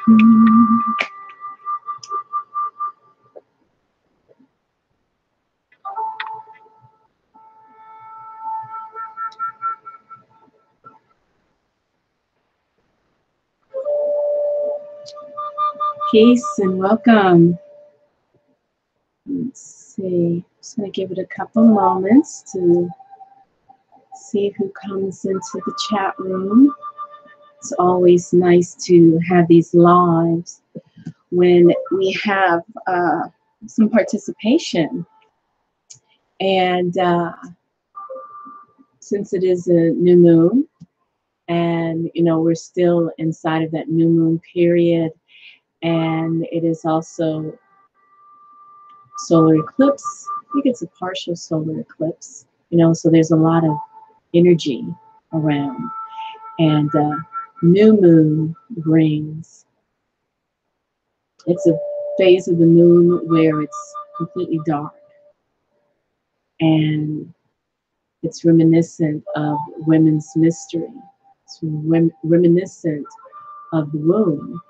Peace and welcome. Let's see. Just going to give it a couple moments to see who comes into the chat room. It's always nice to have these lives when we have some participation. And since it is a new moon, and we're still inside of that new moon period, and it is also solar eclipse. I think it's a partial solar eclipse, so there's a lot of energy around. And new moon brings, it's a phase of the moon where it's completely dark. And it's reminiscent of women's mystery. It's reminiscent of the womb.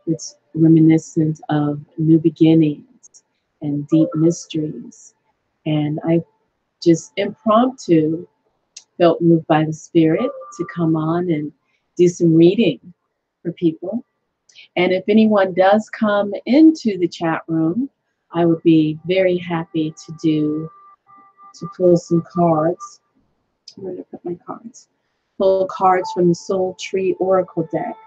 It's reminiscent of new beginnings and deep mysteries. And I just impromptu felt moved by the spirit to come on and do some reading for people. And if anyone does come into the chat room, I would be very happy to pull some cards. Where did I put my cards? Pull cards from the Soul Tree Oracle deck.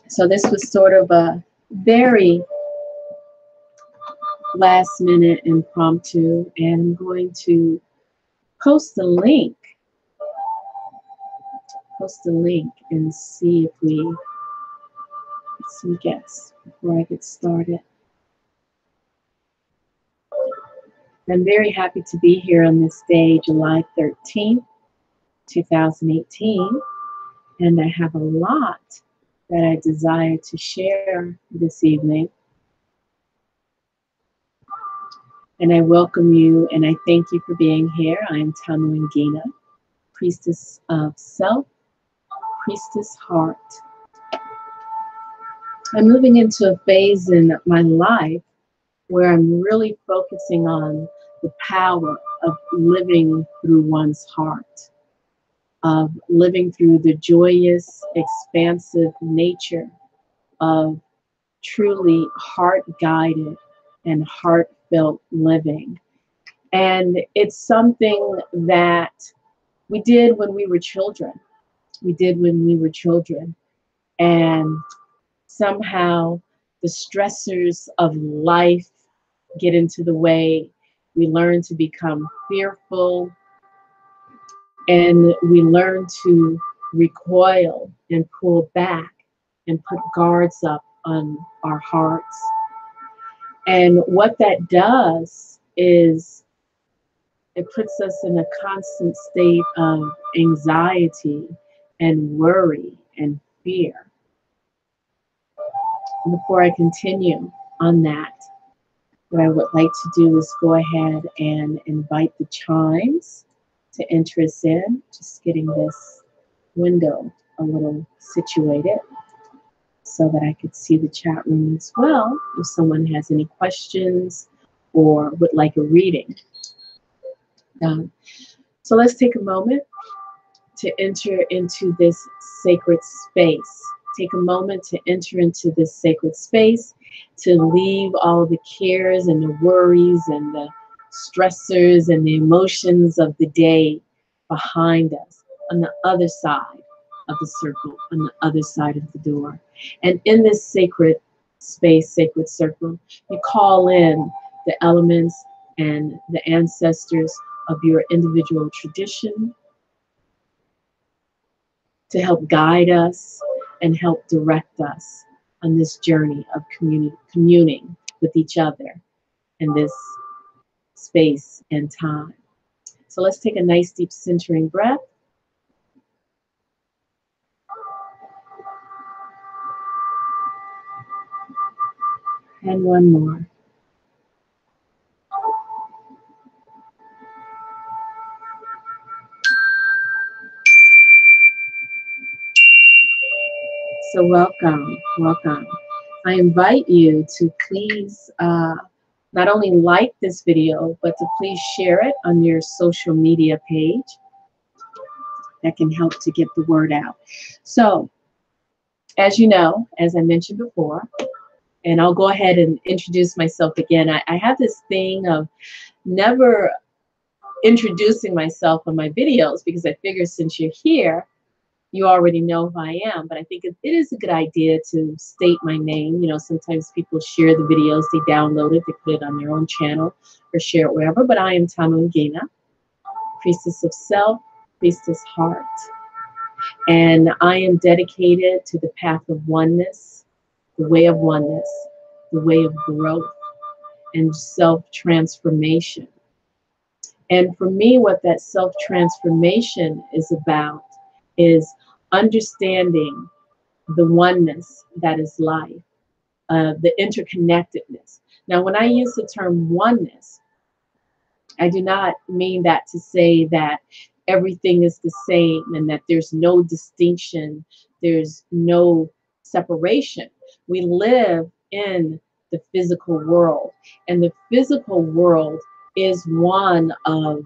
So this was sort of a very last minute impromptu, and I'm going to post a link and see if we get some guests before I get started. I'm very happy to be here on this day, July 13th, 2018, and I have a lot that I desire to share this evening. And I welcome you and I thank you for being here. I am Tamu Ngina, Priestess of Self, Priestess Heart. I'm moving into a phase in my life where I'm really focusing on the power of living through one's heart, of living through the joyous, expansive nature of truly heart-guided and heartfelt living. And it's something that we did when we were children. And somehow the stressors of life get into the way. We learn to become fearful, and we learn to recoil and pull back and put guards up on our hearts. And what that does is it puts us in a constant state of anxiety and worry and fear. And before I continue on that, what I would like to do is go ahead and invite the chimes to enter us in. Just getting this window a little situated so that I could see the chat room as well if someone has any questions or would like a reading. So let's take a moment to enter into this sacred space. Take a moment to enter into this sacred space, to leave all the cares and the worries and the stressors and the emotions of the day behind us on the other side of the circle, on the other side of the door. And in this sacred space, sacred circle, you call in the elements and the ancestors of your individual tradition to help guide us and help direct us on this journey of communing with each other in this space and time. So let's take a nice deep centering breath. And one more. So welcome, welcome. I invite you to please not only like this video, but to please share it on your social media page. That can help to get the word out. So, as you know, as I mentioned before, and I'll go ahead and introduce myself again. I have this thing of never introducing myself on my videos because I figure since you're here, you already know who I am. But I think it is a good idea to state my name. You know, sometimes people share the videos, they download it, they put it on their own channel or share it wherever. But I am Tamu, Ngina, Priestess of Self, Priestess Heart. And I am dedicated to the path of oneness, the way of oneness, the way of growth and self-transformation. And for me, what that self-transformation is about is understanding the oneness that is life, the interconnectedness. Now, when I use the term oneness, I do not mean that to say that everything is the same and that there's no distinction, there's no separation. We live in the physical world, and the physical world is one of,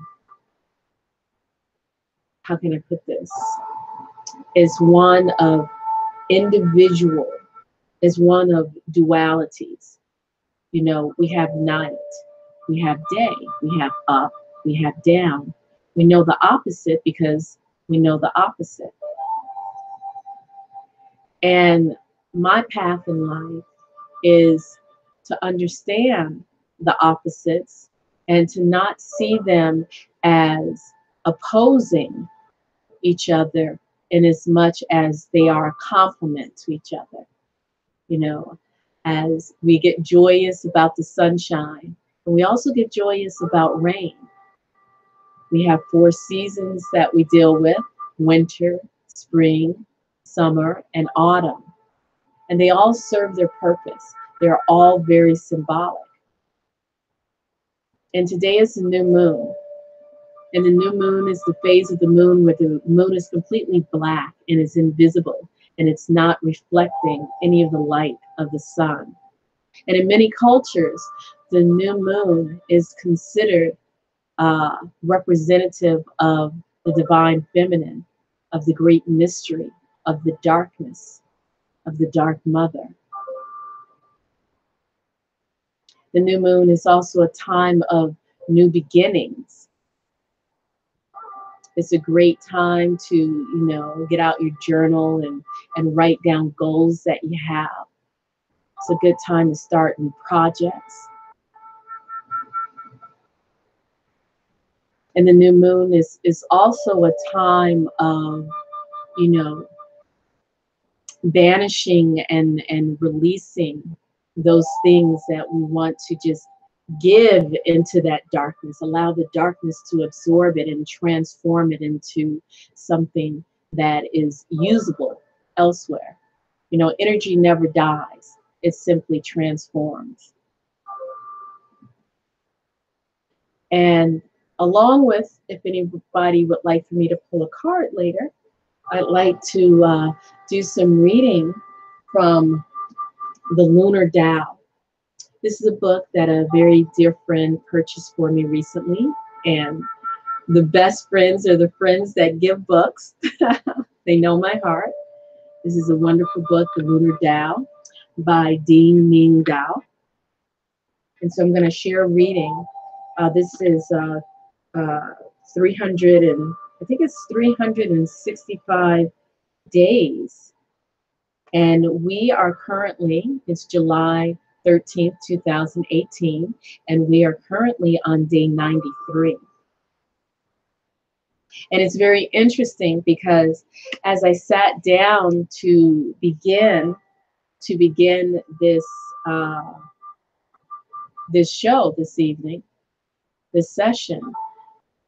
how can I put this? Is one of individual, is one of dualities. You know, we have night, we have day, we have up, we have down. We know the opposite because we know the opposite. And my path in life is to understand the opposites and to not see them as opposing each other in as much as they are a complement to each other. You know, as we get joyous about the sunshine, and we also get joyous about rain. We have 4 seasons that we deal with: winter, spring, summer, and autumn. And they all serve their purpose. They're all very symbolic. And today is the new moon. And the new moon is the phase of the moon where the moon is completely black and is invisible, and it's not reflecting any of the light of the sun. And in many cultures, the new moon is considered representative of the divine feminine, of the great mystery, of the darkness, of the dark mother. The new moon is also a time of new beginnings. It's a great time to, you know, get out your journal and write down goals that you have. It's a good time to start new projects. And the new moon is also a time of, you know, banishing and releasing those things that we want to just give into that darkness, allow the darkness to absorb it and transform it into something that is usable elsewhere. You know, energy never dies, it simply transforms. And along with, if anybody would like for me to pull a card later, I'd like to do some reading from the Lunar Tao. This is a book that a very dear friend purchased for me recently, and the best friends are the friends that give books. They know my heart. This is a wonderful book, The Lunar Tao by Dean Ming Dao. And so I'm going to share a reading. This is 300 and I think it's 365 days. And we are currently, it's July 13th, 2018, and we are currently on day 93. And it's very interesting because as I sat down to begin this this show this evening, this session,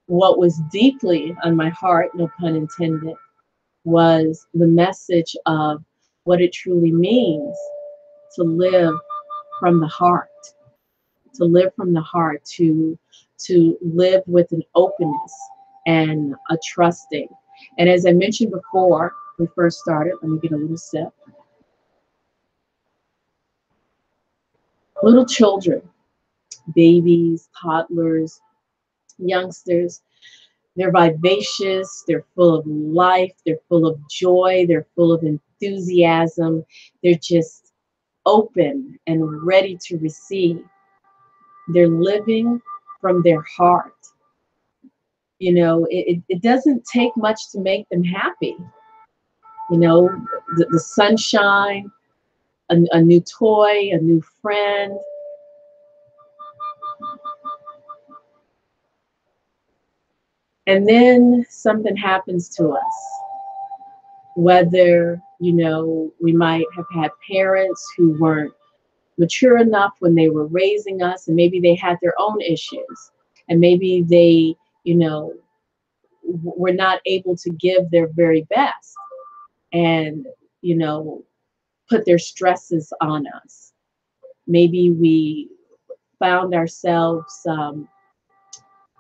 what was deeply on my heart, no pun intended, was the message of what it truly means to live from the heart, to live from the heart, to live with an openness and a trusting. And as I mentioned before, we first started, let me get a little sip. Little children, babies, toddlers, youngsters, they're vivacious, they're full of life, they're full of joy, they're full of enthusiasm, they're just open and ready to receive. They're living from their heart. You know, it doesn't take much to make them happy. You know, the sunshine, a new toy, a new friend. And then something happens to us. Whether, you know, we might have had parents who weren't mature enough when they were raising us, and maybe they had their own issues. And maybe they, you know, were not able to give their very best and, you know, put their stresses on us. Maybe we found ourselves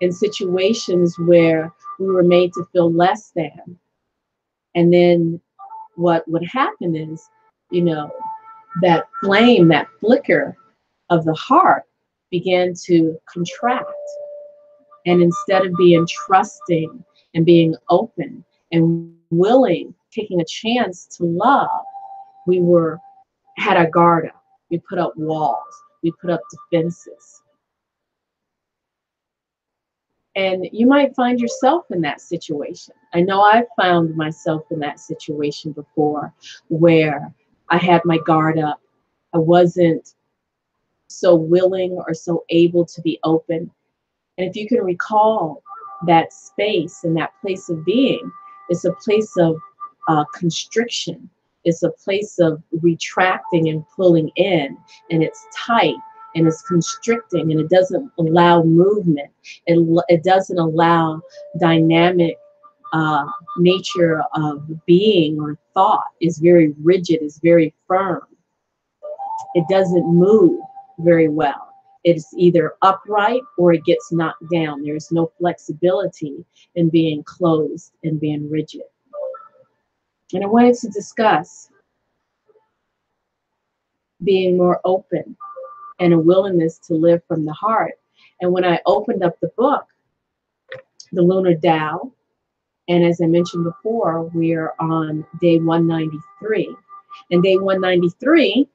in situations where we were made to feel less than. And then what would happen is, you know, that flame, that flicker of the heart began to contract. And instead of being trusting and being open and willing, taking a chance to love, we had our guard up. We put up walls. We put up defenses. And you might find yourself in that situation. I know I've found myself in that situation before where I had my guard up. I wasn't so willing or so able to be open. And if you can recall that space and that place of being, it's a place of constriction. It's a place of retracting and pulling in, and it's tight and it's constricting, and it doesn't allow movement. It doesn't allow dynamic nature of being or thought. Is very rigid, is very firm. It doesn't move very well. It's either upright or it gets knocked down. There's no flexibility in being closed and being rigid. And I wanted to discuss being more open and a willingness to live from the heart. And when I opened up the book, The Lunar Tao, and as I mentioned before, we're on day 193. And day 193,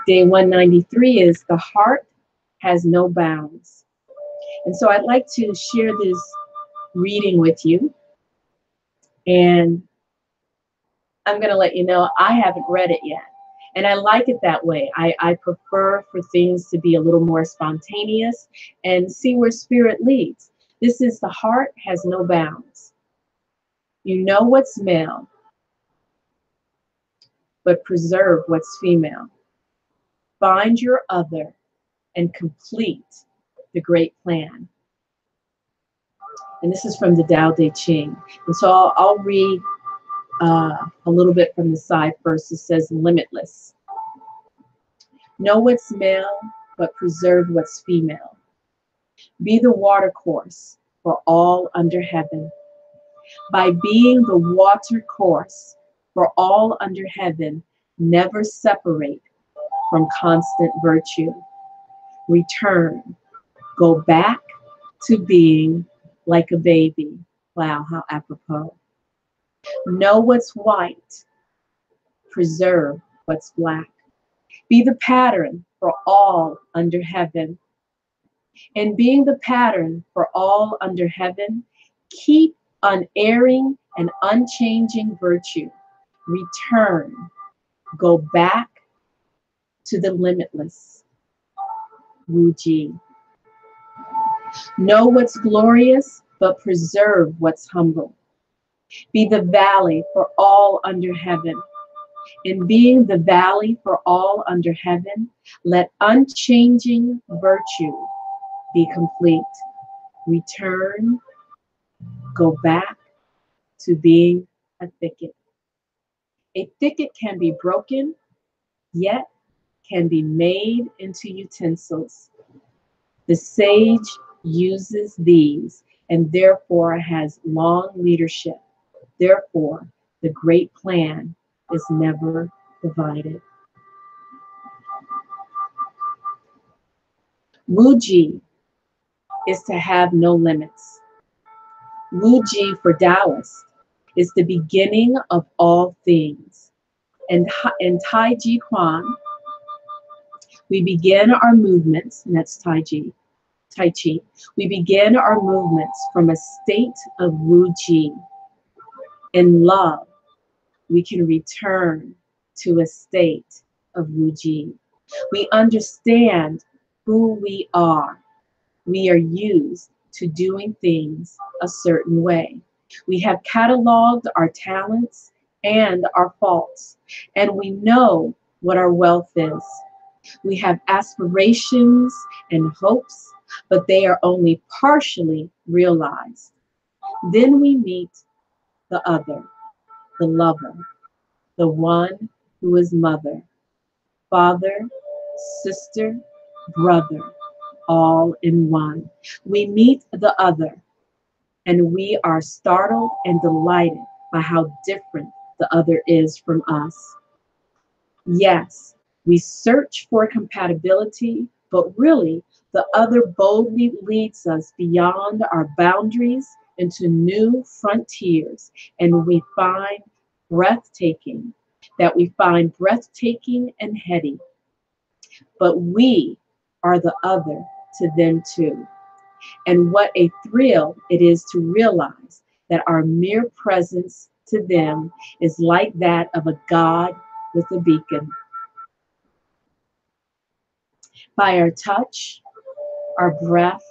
day 193 is the heart has no bounds. And so I'd like to share this reading with you. And I'm going to let you know I haven't read it yet. And I like it that way. I prefer for things to be a little more spontaneous and see where spirit leads. This is the heart has no bounds. You know what's male, but preserve what's female. Find your other and complete the great plan. And this is from the Tao Te Ching. And so I'll read a little bit from the side first. It says, limitless. Know what's male, but preserve what's female. Be the watercourse for all under heaven. By being the watercourse for all under heaven, never separate from constant virtue. Return. Go back to being like a baby. Wow, how apropos. Know what's white. Preserve what's black. Be the pattern for all under heaven. And being the pattern for all under heaven, keep unerring and unchanging virtue. Return. Go back to the limitless. Wu Ji. Know what's glorious, but preserve what's humble. Be the valley for all under heaven. In being the valley for all under heaven, let unchanging virtue be complete. Return, go back to being a thicket. A thicket can be broken, yet can be made into utensils. The sage uses these and therefore has long leadership. Therefore, The great plan is never divided. Wuji is to have no limits. Wuji for Taoists is the beginning of all things. And in Tai Chi Quan, we begin our movements, and that's Tai Chi. We begin our movements from a state of Wuji. In love, we can return to a state of Wuji. We understand who we are. We are used to doing things a certain way. We have cataloged our talents and our faults, and we know what our wealth is. We have aspirations and hopes, but they are only partially realized. Then we meet the other, the lover, the one who is mother, father, sister, brother, all in one. We meet the other, and we are startled and delighted by how different the other is from us. Yes, we search for compatibility, but really, the other boldly leads us beyond our boundaries into new frontiers, and we find breathtaking, that we find breathtaking and heady. But we are the other to them too. And what a thrill it is to realize that our mere presence to them is like that of a god with a beacon. By our touch, our breath,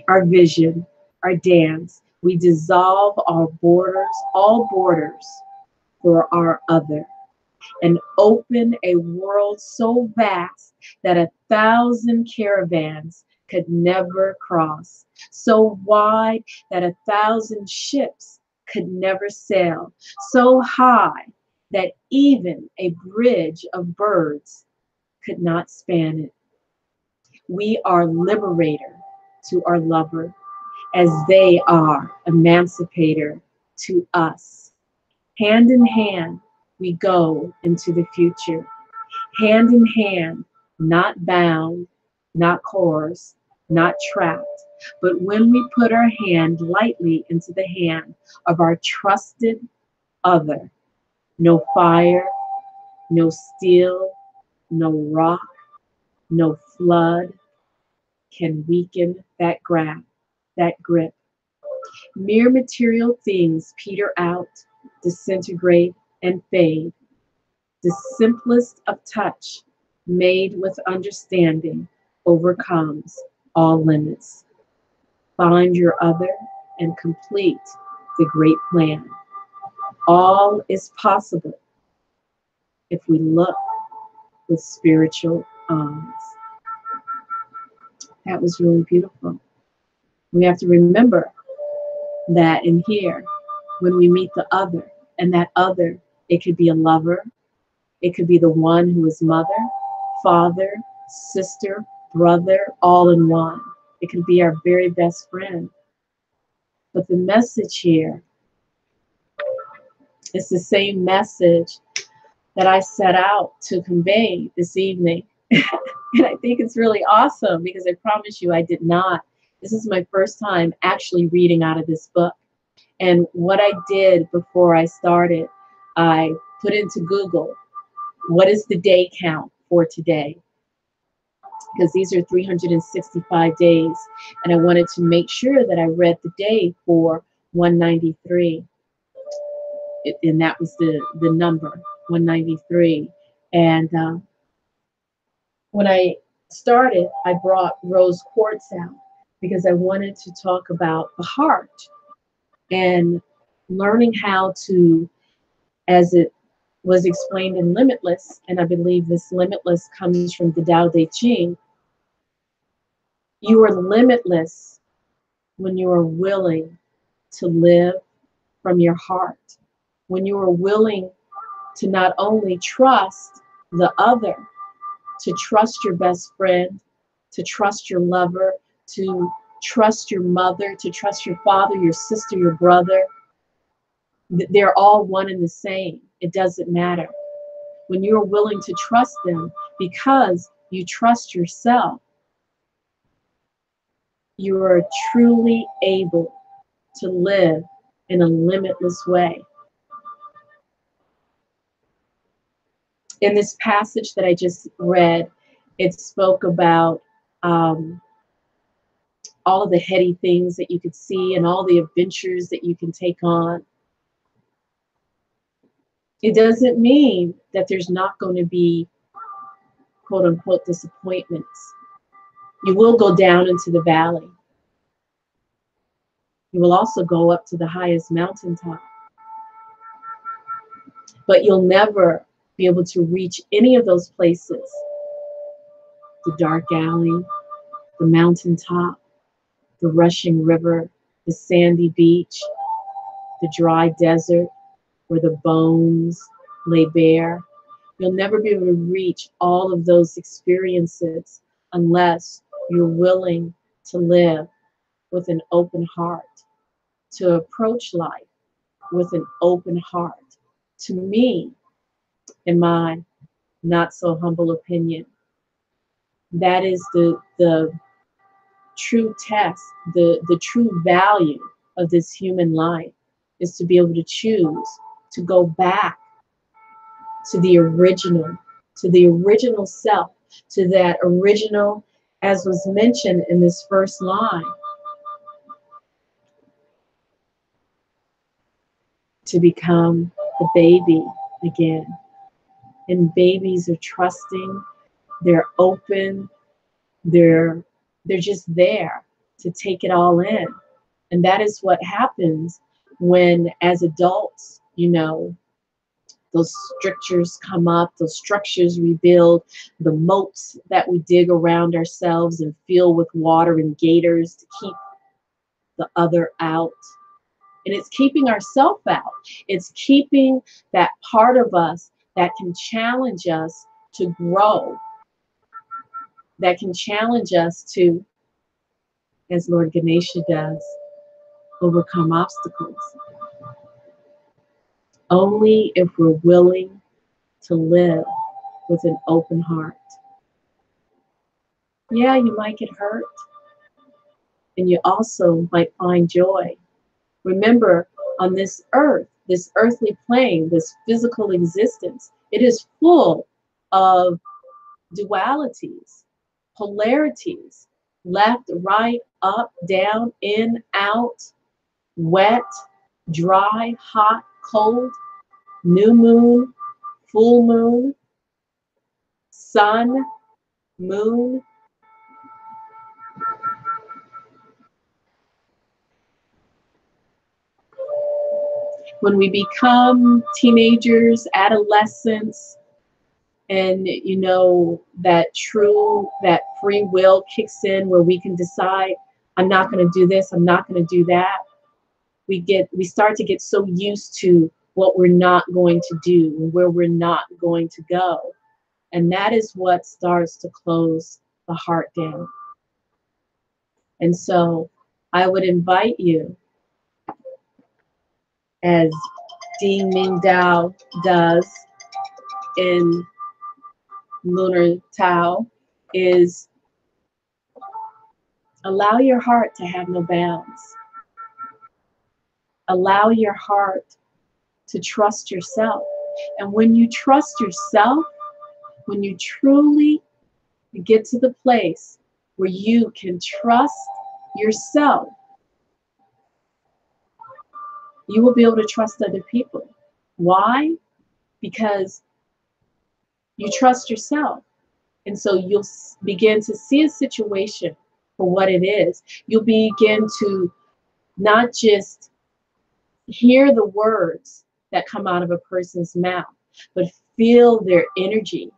our vision, our dance, we dissolve all borders for our other, and open a world so vast that 1,000 caravans could never cross, so wide that 1,000 ships could never sail, so high that even a bridge of birds could not span it. We are liberator to our lover, as they are emancipator to us. Hand in hand, we go into the future. Hand in hand, not bound, not coerced, not trapped, but when we put our hand lightly into the hand of our trusted other, no fire, no steel, no rock, no flood can weaken that grip. Mere material things peter out, disintegrate, and fade. The simplest of touch, made with understanding, overcomes all limits. Find your other and complete the great plan. All is possible if we look with spiritual eyes. That was really beautiful. We have to remember that in here, when we meet the other, and that other, it could be a lover, it could be the one who is mother, father, sister, brother, all in one. It could be our very best friend. But the message here is the same message that I set out to convey this evening. And I think it's really awesome because I promise you I did not. This is my first time actually reading out of this book. And what I did before I started, I put into Google, what is the day count for today? Because these are 365 days. And I wanted to make sure that I read the day for 193. And that was the number, 193. And when I started, I brought rose quartz out because I wanted to talk about the heart and learning how to, as it was explained in Limitless, and I believe this Limitless comes from the Tao Te Ching, you are limitless when you are willing to live from your heart, when you are willing to not only trust the other, to trust your best friend, to trust your lover, to trust your mother, to trust your father, your sister, your brother, They're all one and the same. It doesn't matter. When you're willing to trust them because you trust yourself, you are truly able to live in a limitless way. In this passage that I just read, it spoke about all of the heady things that you could see and all the adventures that you can take on. It doesn't mean that there's not going to be quote unquote disappointments. You will go down into the valley. You will also go up to the highest mountaintop. But you'll never be able to reach any of those places. The dark alley, the mountaintop, the rushing river, the sandy beach, the dry desert where the bones lay bare. You'll never be able to reach all of those experiences unless you're willing to live with an open heart, to approach life with an open heart. To me, in my not so humble opinion, that is the true test, the true value of this human life, is to be able to choose to go back to the original self, to that original, as was mentioned in this first line, to become the baby again. And babies are trusting, they're open, they're just there to take it all in. And that is what happens when, as adults, those strictures come up, those structures we build, the moats that we dig around ourselves and fill with water and gators to keep the other out. And it's keeping ourselves out. It's keeping that part of us that can challenge us to grow, that can challenge us to, as Lord Ganesha does, overcome obstacles. Only if we're willing to live with an open heart. Yeah, you might get hurt, and you also might find joy. Remember, on this earth, this earthly plane, this physical existence, it is full of dualities, polarities, left, right, up, down, in, out, wet, dry, hot, cold, new moon, full moon, sun, moon. When we become teenagers, adolescents, and that free will kicks in where we can decide, I'm not going to do this, I'm not going to do that. We start to get so used to what we're not going to do and where we're not going to go. And that is what starts to close the heart down. And so I would invite you, as Dean Ming Dao does in Lunar Tao, is allow your heart to have no bounds. Allow your heart to trust yourself. And when you trust yourself, when you truly get to the place where you can trust yourself, you will be able to trust other people. Why? Because you trust yourself. And so you'll begin to see a situation for what it is. You'll begin to not just hear the words that come out of a person's mouth, but feel their energy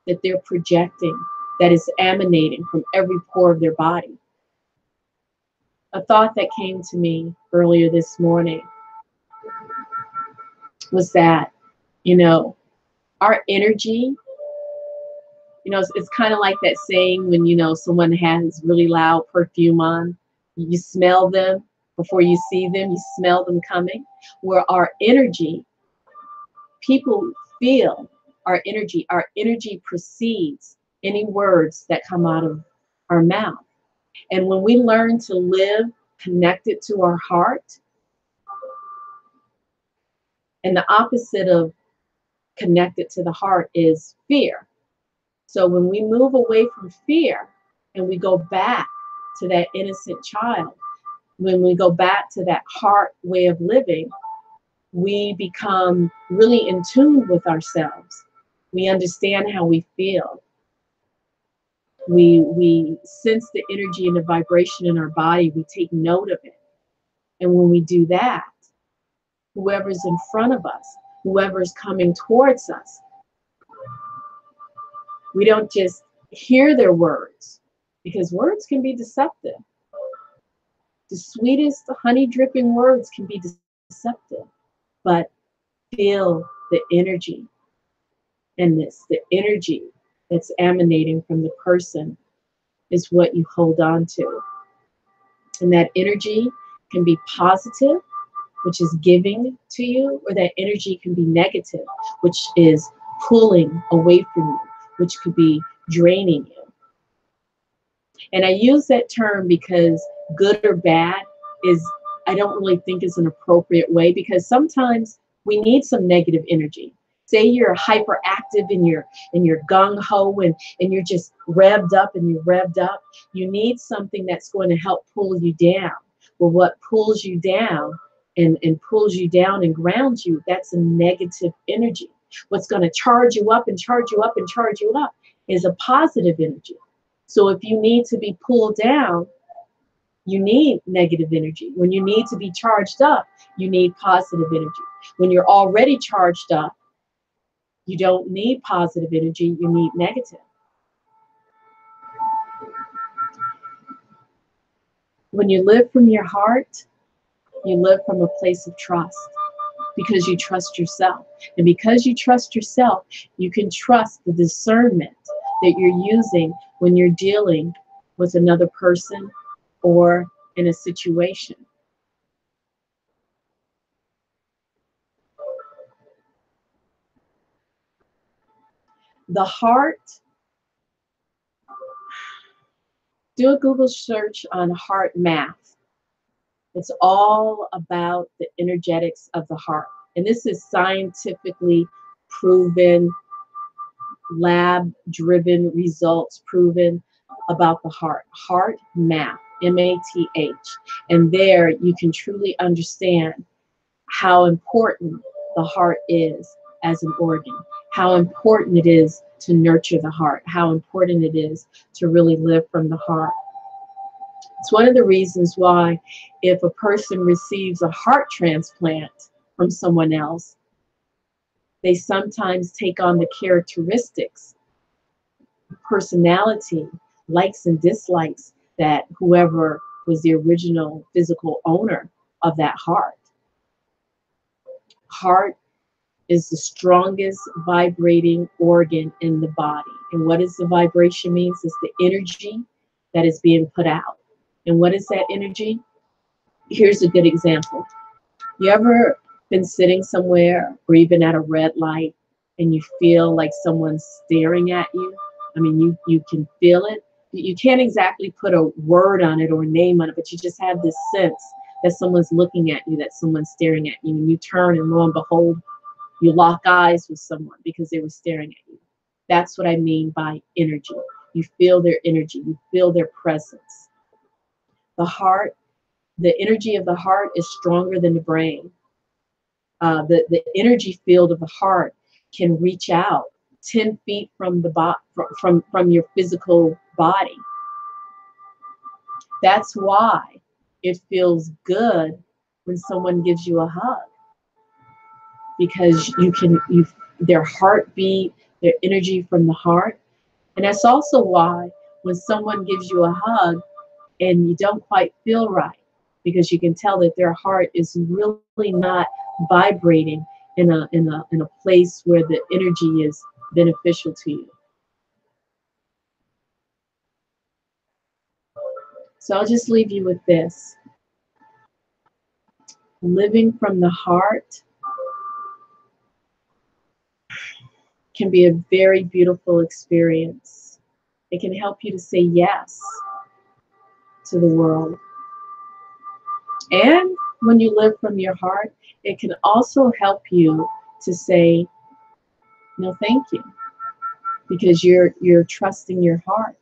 that they're projecting, that is emanating from every pore of their body. A thought that came to me earlier this morning was that, our energy, it's kind of like that saying when, someone has really loud perfume on, you smell them, Before you see them, you smell them coming. Where our energy, people feel our energy precedes any words that come out of our mouth. And when we learn to live connected to our heart, and the opposite of connected to the heart is fear. So when we move away from fear and we go back to that innocent child, when we go back to that heart way of living, we become really in tune with ourselves. We understand how we feel. We sense the energy and the vibration in our body. We take note of it. And when we do that, whoever's in front of us, whoever's coming towards us, we don't just hear their words, because words can be deceptive. The sweetest honey dripping words can be deceptive, but feel the energy, and the energy that's emanating from the person is what you hold on to. And that energy can be positive, which is giving to you, or that energy can be negative, which is pulling away from you, which could be draining you. And I use that term because good or bad is, I don't really think is an appropriate way, because sometimes we need some negative energy. Say you're hyperactive and you're gung-ho and you're just revved up and you're revved up. You need something that's going to help pull you down. Well, what pulls you down and pulls you down and grounds you, that's a negative energy. What's going to charge you up and charge you up and charge you up is a positive energy. So if you need to be pulled down, you need negative energy. When you need to be charged up, you need positive energy. When you're already charged up, you don't need positive energy, you need negative. When you live from your heart, you live from a place of trust, because you trust yourself. And because you trust yourself, you can trust the discernment that you're using when you're dealing with another person or in a situation. The heart, do a Google search on heart math. It's all about the energetics of the heart. And this is scientifically proven, lab-driven results proven about the heart. Heart math, M-A-T-H. And there you can truly understand how important the heart is as an organ, how important it is to nurture the heart, how important it is to really live from the heart. It's one of the reasons why if a person receives a heart transplant from someone else, they sometimes take on the characteristics, personality, likes and dislikes that whoever was the original physical owner of that heart. Heart is the strongest vibrating organ in the body. And what is the vibration means? It's the energy that is being put out. And what is that energy? Here's a good example. You ever been sitting somewhere or even at a red light and you feel like someone's staring at you? I mean, you can feel it. You can't exactly put a word on it or a name on it, but you just have this sense that someone's looking at you, that someone's staring at you, and you turn and lo and behold, you lock eyes with someone because they were staring at you. That's what I mean by energy. You feel their energy. You feel their presence. The heart, the energy of the heart is stronger than the brain. The energy field of the heart can reach out 10 feet from the from your physical body. That's why it feels good when someone gives you a hug, because their heartbeat, their energy from the heart. And that's also why when someone gives you a hug and you don't quite feel right, because you can tell that their heart is really not vibrating in a place where the energy is beneficial to you. So I'll just leave you with this. Living from the heart can be a very beautiful experience. It can help you to say yes to the world. And when you live from your heart, it can also help you to say, no, thank you, because you're trusting your heart.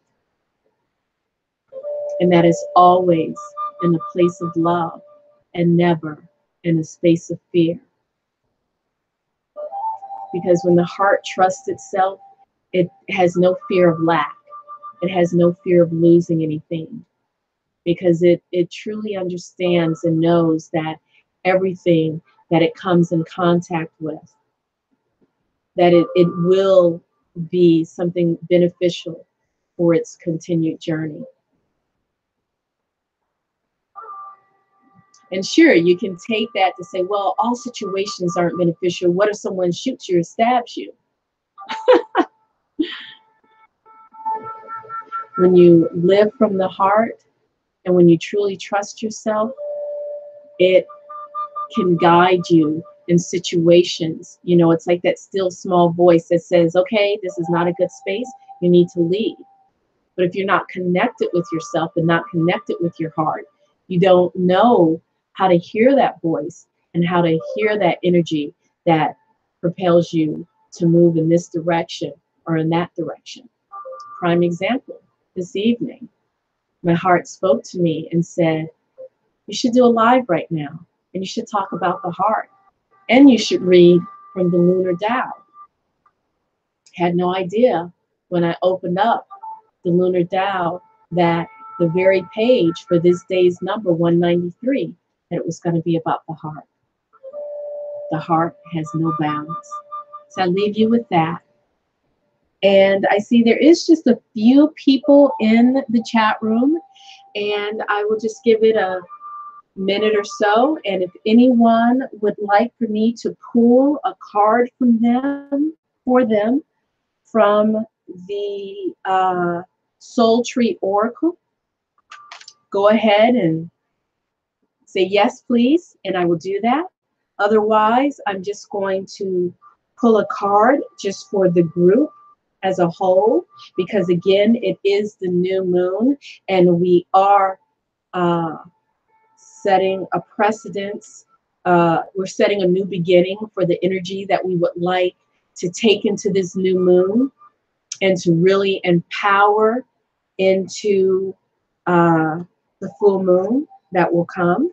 And that is always in a place of love and never in a space of fear. Because when the heart trusts itself, it has no fear of lack. It has no fear of losing anything. Because it truly understands and knows that everything that it comes in contact with, that it will be something beneficial for its continued journey. And sure, you can take that to say, well, all situations aren't beneficial. What if someone shoots you or stabs you? When you live from the heart and when you truly trust yourself, it can guide you in situations. You know, it's like that still small voice that says, okay, this is not a good space. You need to leave. But if you're not connected with yourself and not connected with your heart, you don't know how to hear that voice and how to hear that energy that propels you to move in this direction or in that direction. Prime example, this evening, my heart spoke to me and said, you should do a live right now, and you should talk about the heart, and you should read from the lunar Tao. Had no idea when I opened up the lunar Tao that the very page for this day's number 193, that it was going to be about the heart. The heart has no bounds. So I leave you with that. And I see there is just a few people in the chat room, and I will just give it a minute or so. And if anyone would like for me to pull a card from them, for them, from the Soul Tree Oracle, go ahead and say yes, please, and I will do that. Otherwise, I'm just going to pull a card just for the group as a whole, because again, it is the new moon, and we are setting a precedence. We're setting a new beginning for the energy that we would like to take into this new moon and to really empower into the full moon that will come.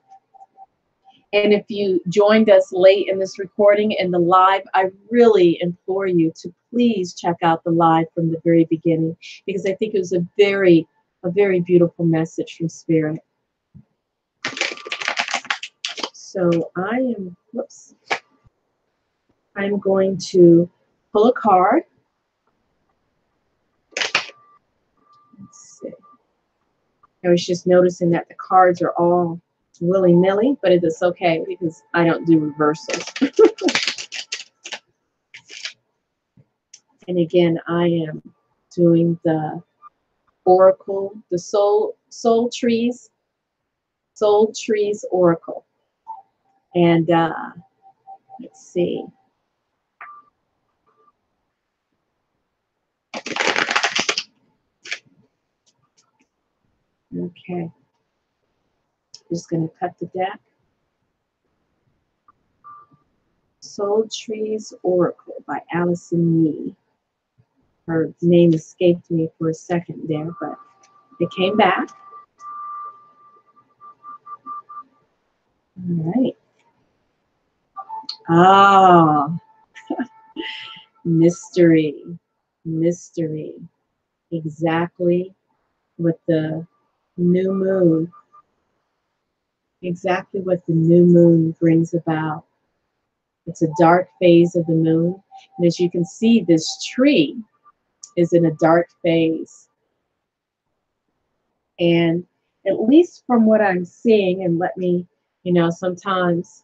And if you joined us late in this recording and the live, I really implore you to please check out the live from the very beginning, because I think it was a very beautiful message from Spirit. So I'm going to pull a card. Let's see. I was just noticing that the cards are all willy-nilly, but it is okay because I don't do reversals. And again, I am doing the Oracle, the Soul Trees Oracle. And let's see. Okay. Just going to cut the deck. Soul Trees Oracle by Allison Yee. Her name escaped me for a second there, but it came back. All right. Ah, mystery. Exactly what the new moon, brings about. It's a dark phase of the moon. And as you can see, this tree is in a dark phase. And at least from what I'm seeing, and let me, sometimes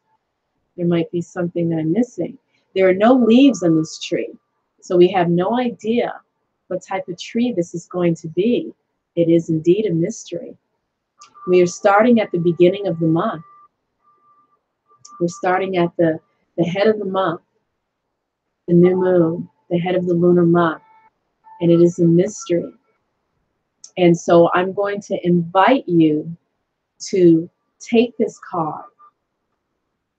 there might be something that I'm missing. There are no leaves on this tree. So we have no idea what type of tree this is going to be. It is indeed a mystery. We are starting at the beginning of the month. We're starting at the head of the month, the new moon, the head of the lunar month, and it is a mystery. And so I'm going to invite you to take this card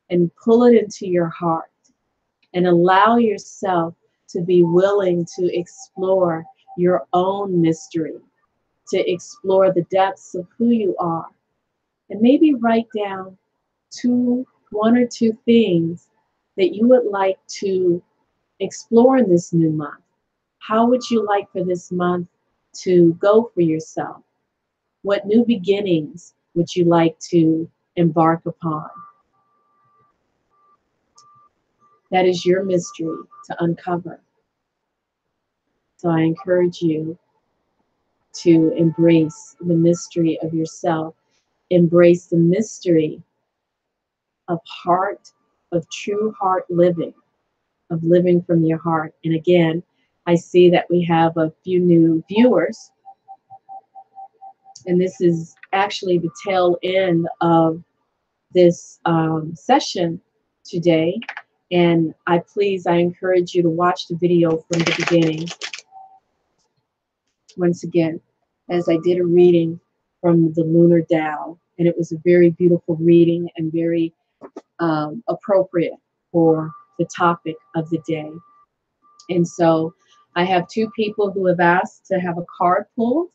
and pull it into your heart and allow yourself to be willing to explore your own mystery, to explore the depths of who you are, and maybe write down one or two things that you would like to explore in this new month. How would you like for this month to go for yourself? What new beginnings would you like to embark upon? That is your mystery to uncover. So I encourage you to embrace the mystery of yourself, embrace the mystery of heart, of true heart living, of living from your heart. And again, I see that we have a few new viewers, and this is actually the tail end of this session today. And I encourage you to watch the video from the beginning. Once again, as I did a reading from the Lunar Tao, and it was a very beautiful reading and very appropriate for the topic of the day. And so I have two people who have asked to have a card pulled.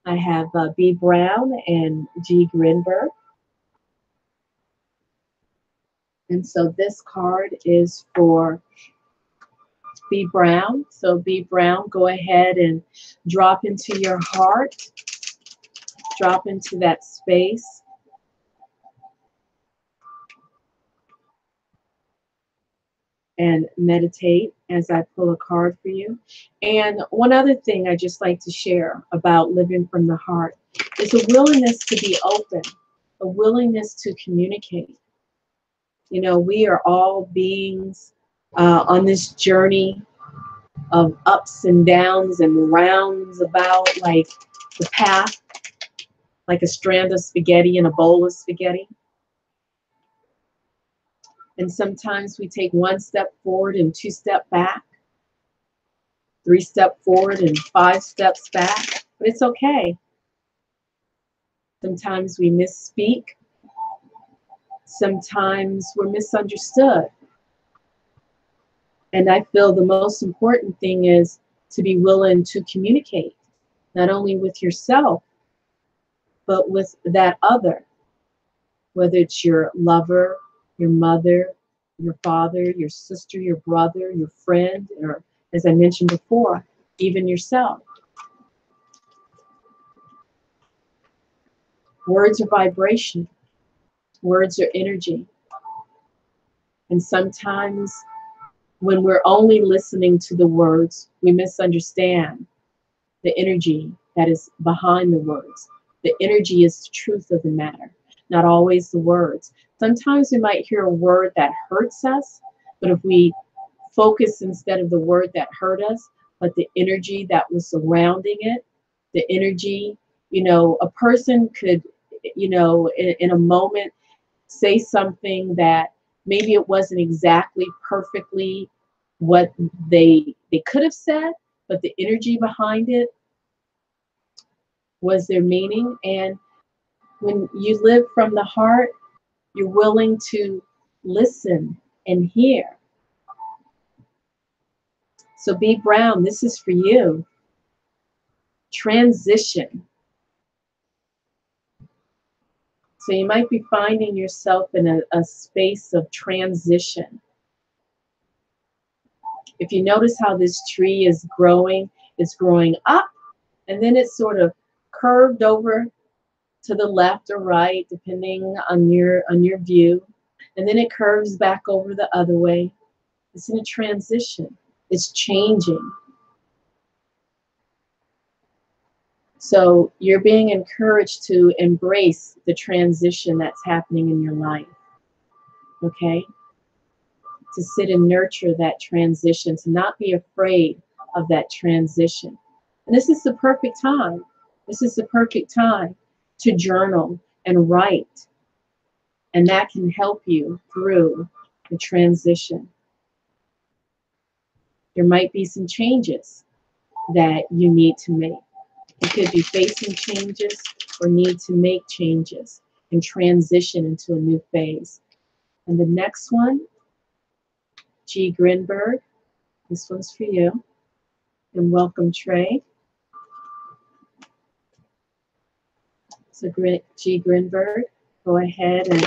I have B. Brown and G. Grinberg. And so this card is for B. Brown. So B. Brown, go ahead and drop into your heart. Drop into that space. And meditate as I pull a card for you. And one other thing I just like to share about living from the heart is a willingness to be open, a willingness to communicate. You know, we are all beings on this journey of ups and downs and rounds about, like the path, like a strand of spaghetti in a bowl of spaghetti. And sometimes we take one step forward and two steps back, 3 steps forward and 5 steps back, but it's okay. Sometimes we misspeak. Sometimes we're misunderstood. And I feel the most important thing is to be willing to communicate, not only with yourself, but with that other, whether it's your lover, your mother, your father, your sister, your brother, your friend, or as I mentioned before, even yourself. Words are vibration. Words are energy. And sometimes when we're only listening to the words, we misunderstand the energy that is behind the words. The energy is the truth of the matter, not always the words. Sometimes we might hear a word that hurts us, but if we focus instead of the word that hurt us, but the energy that was surrounding it, the energy, you know, a person could, you know, in a moment say something that maybe it wasn't exactly perfectly what they could have said, but the energy behind it was their meaning. And when you live from the heart, you're willing to listen and hear. So B. Brown, this is for you. Transition. So you might be finding yourself in a space of transition. If you notice how this tree is growing, it's growing up, and then it's sort of curved over to the left or right, depending on your view. And then it curves back over the other way. It's in a transition. It's changing. So you're being encouraged to embrace the transition that's happening in your life. Okay? To sit and nurture that transition, to not be afraid of that transition. And this is the perfect time. This is the perfect time to journal and write And that can help you through the transition. There might be some changes that you need to make. You could be facing changes or need to make changes and transition into a new phase. And the next one, G. Grinberg, this one's for you. And welcome, Trey. So G. Grinberg, go ahead and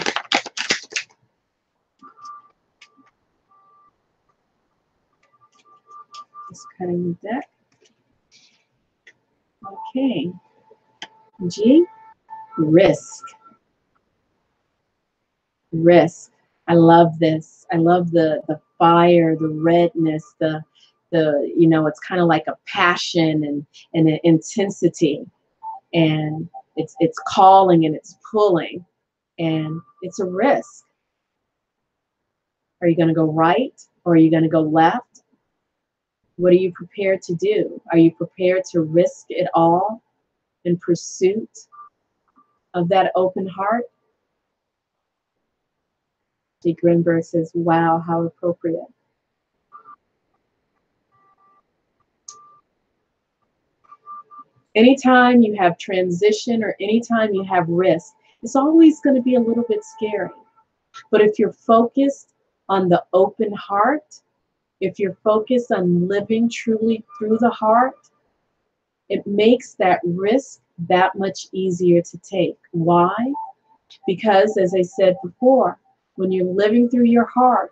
just cutting the deck. Okay. G, risk. Risk. I love this. I love the fire, the redness, the you know, it's kind of like a passion and an intensity, and it's calling and it's pulling, and it's a risk. Are you going to go right or are you going to go left? What are you prepared to do? Are you prepared to risk it all in pursuit of that open heart? G. Grinberg says, wow, how appropriate. Anytime you have transition or anytime you have risk, it's always going to be a little bit scary. But if you're focused on the open heart, if you're focused on living truly through the heart, it makes that risk that much easier to take. Why? Because, as I said before, when you're living through your heart,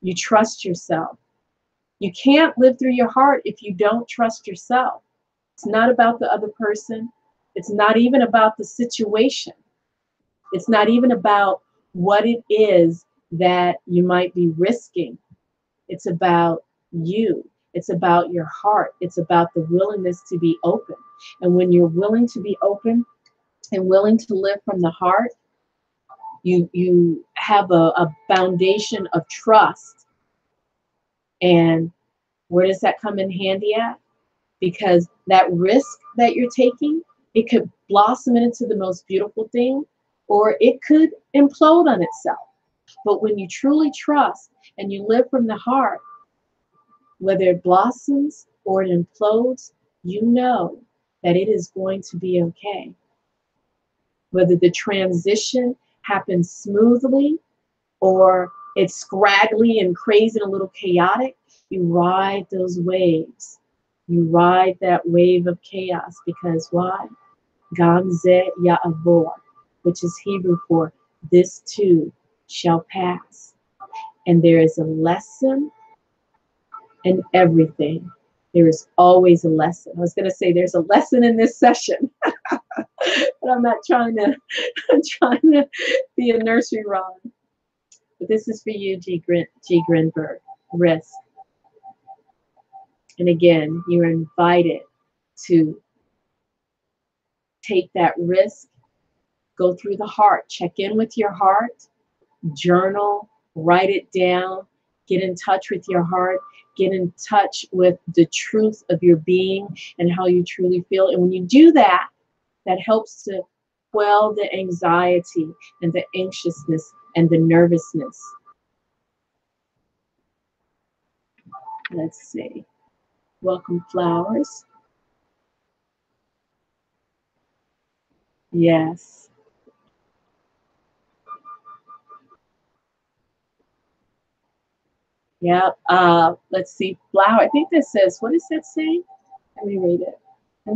you trust yourself. You can't live through your heart if you don't trust yourself. It's not about the other person. It's not even about the situation. It's not even about what it is that you might be risking. It's about you. It's about your heart. It's about the willingness to be open. And when you're willing to be open and willing to live from the heart, you have a foundation of trust. And where does that come in handy at? Because that risk that you're taking, it could blossom into the most beautiful thing, or it could implode on itself. But when you truly trust and you live from the heart, whether it blossoms or it implodes, you know that it is going to be okay. Whether the transition happens smoothly or it's scraggly and crazy and a little chaotic, you ride those waves. You ride that wave of chaos because why? Gam ze ya'avor, which is Hebrew for this too shall pass. And there is a lesson in everything. There is always a lesson. I was going to say there's a lesson in this session, but I'm not trying to. I'm trying to be a nursery rhyme. But this is for you, G. Grinberg. Risk. And again, you're invited to take that risk. Go through the heart. Check in with your heart. Journal. Write it down. Get in touch with your heart. Get in touch with the truth of your being and how you truly feel. And when you do that, that helps to quell the anxiety and the anxiousness and the nervousness. Let's see. Welcome, flowers. Yes. Yep. Let's see. Flower. I think that says, what does that say? Let me read it. I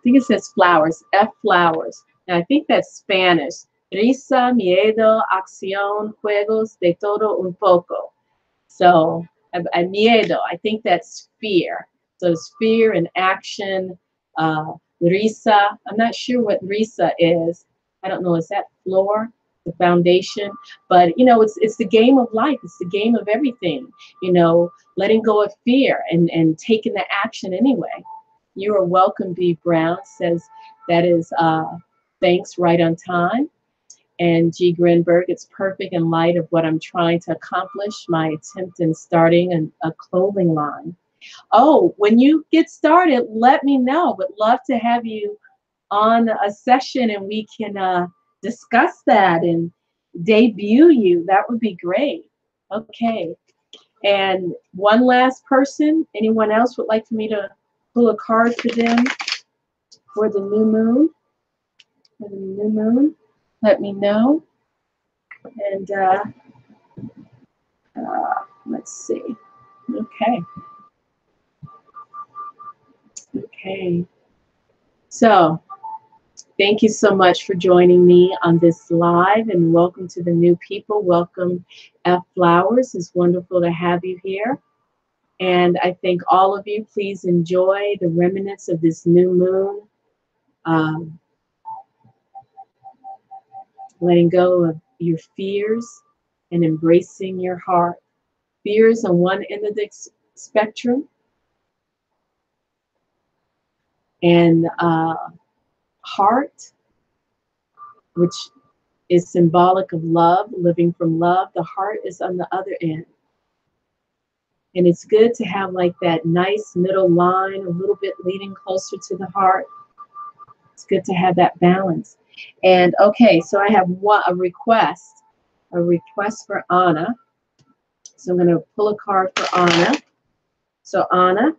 think it says flowers. F flowers. And I think that's Spanish. Risa, miedo, acción, juegos, de todo un poco. So, miedo, I think that's fear. So it's fear and action. Risa, I'm not sure what risa is. I don't know, is that floor, the foundation? But, you know, it's the game of life. It's the game of everything, you know, letting go of fear and taking the action anyway. You are welcome, B. Brown says that is thanks, right on time. And G. Grinberg, it's perfect in light of what I'm trying to accomplish, my attempt in starting a clothing line. Oh, when you get started, let me know. Would love to have you on a session and we can discuss that and debut you. That would be great. Okay. And one last person, anyone else would like for me to pull a card for them for the new moon? For the new moon, let me know. And let's see. Okay. Okay. So thank you so much for joining me on this live, and welcome to the new people. Welcome, F. Flowers. It's wonderful to have you here. And I thank all of you. Please enjoy the remnants of this new moon. Letting go of your fears and embracing your heart. Fears on one end of the spectrum, and heart, which is symbolic of love, living from love. The heart is on the other end. And it's good to have like that nice middle line, a little bit leading closer to the heart. It's good to have that balance. And okay, so I have a request for Anna. So I'm going to pull a card for Anna. So Anna,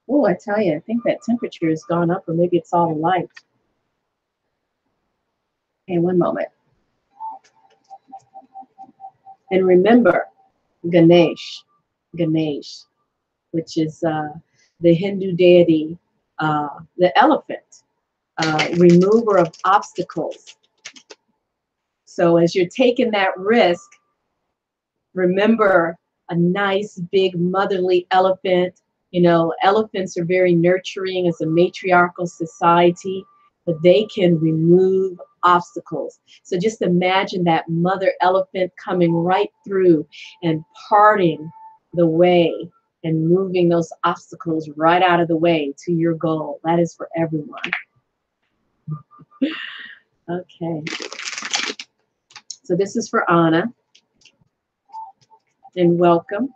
oh, I tell you, I think that temperature has gone up, or maybe it's all the light. Okay, one moment. And remember, Ganesh, which is the Hindu deity, the elephant, remover of obstacles. So as you're taking that risk, remember a nice big motherly elephant. You know, elephants are very nurturing as a matriarchal society, but they can remove obstacles. So just imagine that mother elephant coming right through and parting the way and moving those obstacles right out of the way to your goal. That is for everyone. Okay. So this is for Anna. And welcome.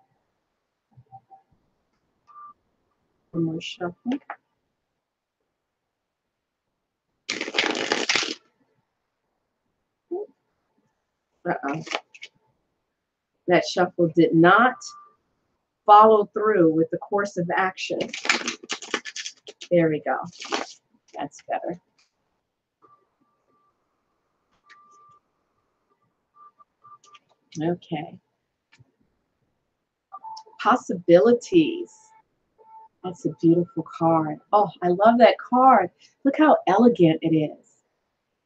One more shuffle. Uh-oh. That shuffle did not follow through with the course of action. There we go. That's better. Okay. Possibilities. That's a beautiful card. Oh, I love that card. Look how elegant it is.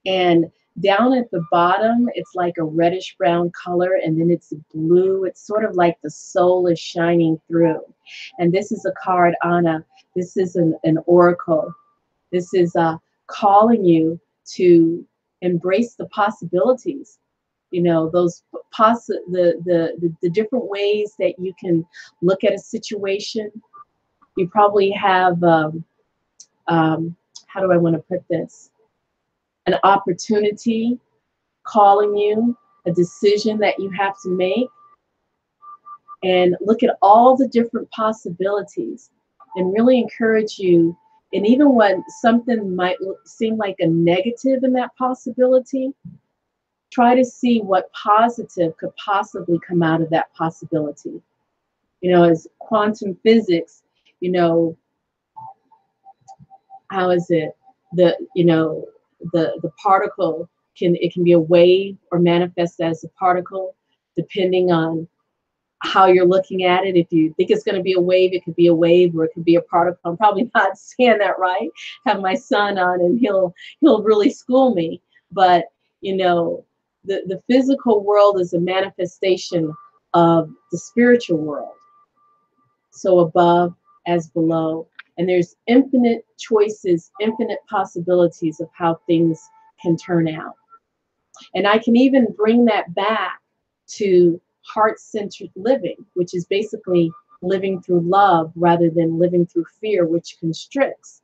And down at the bottom, it's like a reddish brown color, and then it's blue. It's sort of like the soul is shining through. And this is a card, Anna. This is an oracle. This is calling you to embrace the possibilities. You know, those the different ways that you can look at a situation. You probably have how do I want to put this? An opportunity calling you, a decision that you have to make, and look at all the different possibilities and really encourage you. And even when something might seem like a negative in that possibility, try to see what positive could possibly come out of that possibility. You know, as quantum physics, you know, how is it the particle can be a wave or manifest as a particle depending on how you're looking at it. If you think it's going to be a wave, it could be a wave, or it could be a particle. I'm probably not saying that right. Have my son on and he'll really school me. But you know, the physical world is a manifestation of the spiritual world. So above as below. And there's infinite choices, infinite possibilities of how things can turn out. And I can even bring that back to heart-centered living, which is basically living through love rather than living through fear, which constricts.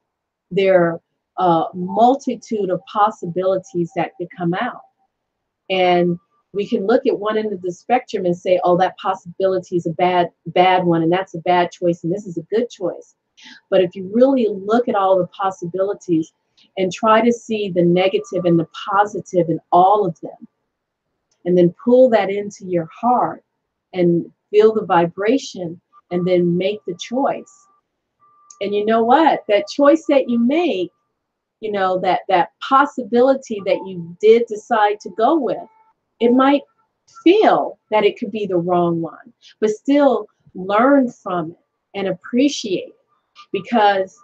There are a multitude of possibilities that could come out. And we can look at one end of the spectrum and say, oh, that possibility is a bad one, and that's a bad choice, and this is a good choice. But if you really look at all the possibilities and try to see the negative and the positive in all of them, and then pull that into your heart and feel the vibration, and then make the choice. And you know what? That choice that you make, you know, that possibility that you did decide to go with, it might feel that it could be the wrong one, but still learn from it and appreciate it, because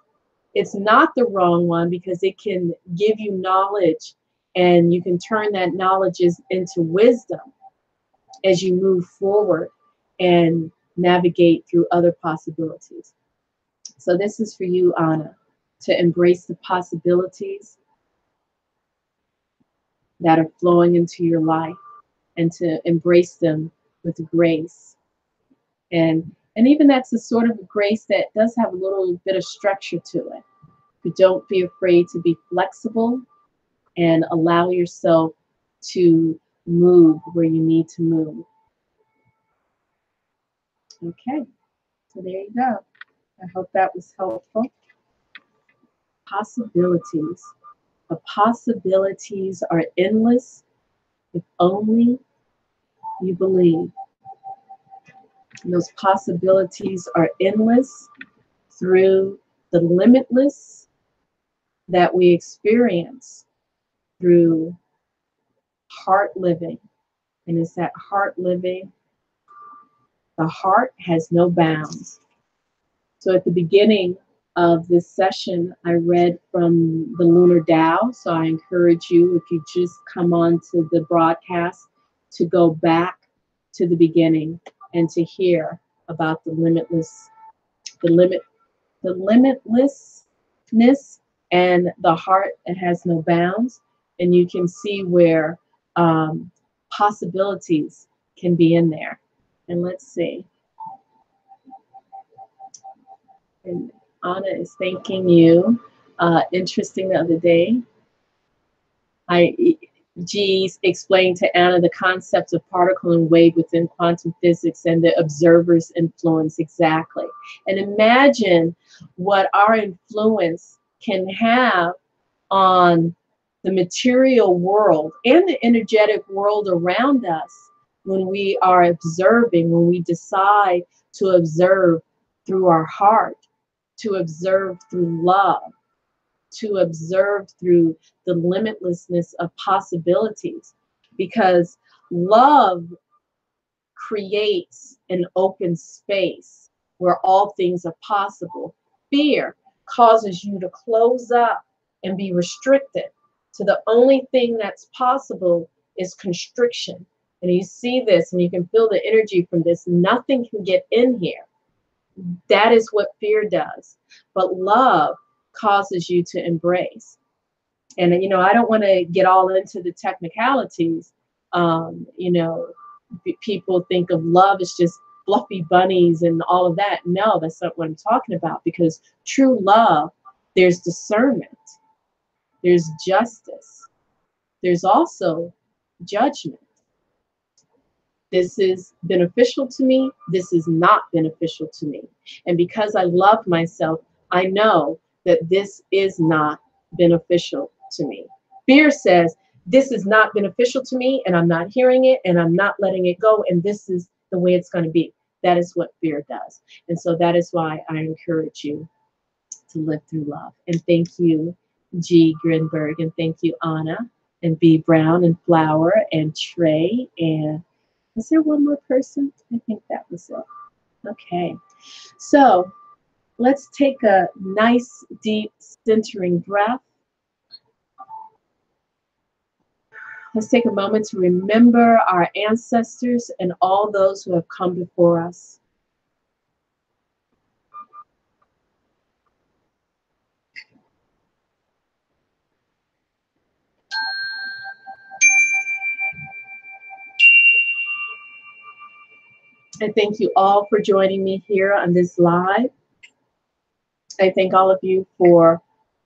it's not the wrong one, because it can give you knowledge, and you can turn that knowledge into wisdom as you move forward and navigate through other possibilities. So this is for you, Anna, to embrace the possibilities that are flowing into your life, and to embrace them with grace. And even that's a sort of grace that does have a little bit of structure to it. But don't be afraid to be flexible and allow yourself to move where you need to move. Okay, so there you go. I hope that was helpful. Possibilities. The possibilities are endless if only you believe. And those possibilities are endless through the limitless that we experience through heart living. And it's that heart living. The heart has no bounds. So at the beginning of this session, I read from the Lunar Tao. So I encourage you, if you just come on to the broadcast, to go back to the beginning and to hear about the limitlessness and the heart that has no bounds. And you can see where possibilities can be in there. And let's see. And Anna is thanking you. Interesting, the other day, G explained to Anna the concept of particle and wave within quantum physics and the observer's influence. Exactly. And imagine what our influence can have on the material world and the energetic world around us when we are observing, when we decide to observe through our heart, to observe through love, to observe through the limitlessness of possibilities. Because love creates an open space where all things are possible. Fear causes you to close up and be restricted to the only thing that's possible is constriction. And you see this and you can feel the energy from this. Nothing can get in here. That is what fear does. But love causes you to embrace. And, you know, I don't want to get all into the technicalities. You know, people think of love as just fluffy bunnies and all of that. No, that's not what I'm talking about. Because true love, there's discernment, there's justice, there's also judgment. This is beneficial to me. This is not beneficial to me. And because I love myself, I know that this is not beneficial to me. Fear says, this is not beneficial to me, and I'm not hearing it, and I'm not letting it go, and this is the way it's going to be. That is what fear does. And so that is why I encourage you to live through love. And thank you, G. Grinberg, and thank you, Anna, and B. Brown, and Flower, and Trey, and is there one more person? I think that was it. Okay. So let's take a nice, deep, centering breath. Let's take a moment to remember our ancestors and all those who have come before us. I thank you all for joining me here on this live. I thank all of you for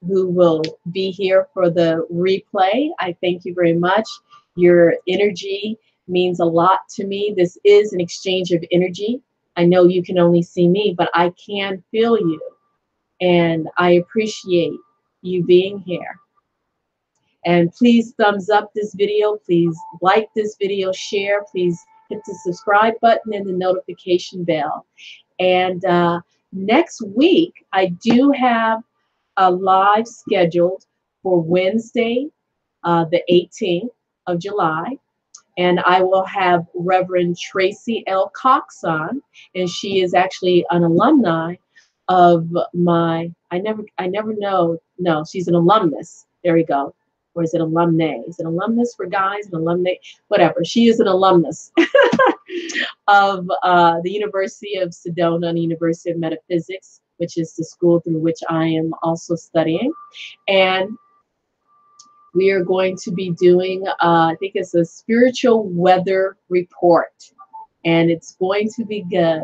who will be here for the replay. I thank you very much. Your energy means a lot to me. This is an exchange of energy. I know you can only see me, but I can feel you. And I appreciate you being here. And please thumbs up this video. Please like this video, share. Please hit the subscribe button and the notification bell. And next week, I do have a live scheduled for Wednesday, the 18th of July. And I will have Reverend Tracy L. Cox on, and she is actually an alumni of my, I never know, no, she's an alumnus. There we go. Or is it alumnae? Is it alumnus for guys? An alumnae? Whatever. She is an alumnus of the University of Sedona and the University of Metaphysics, which is the school through which I am also studying. And we are going to be doing, I think it's a spiritual weather report, and it's going to be good.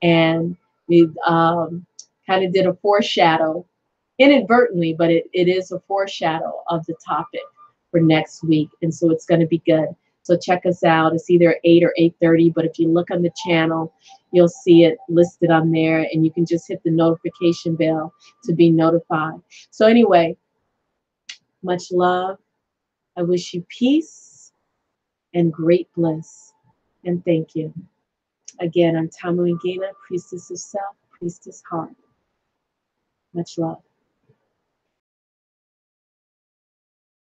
And we kind of did a foreshadow, inadvertently, but it is a foreshadow of the topic for next week. And so it's going to be good. So check us out. It's either 8 or 8:30, but if you look on the channel, you'll see it listed on there, and you can just hit the notification bell to be notified. So anyway, much love. I wish you peace and great bliss. And thank you. Again, I'm Tamu and Ngina, Priestess of Self, Priestess Heart. Much love.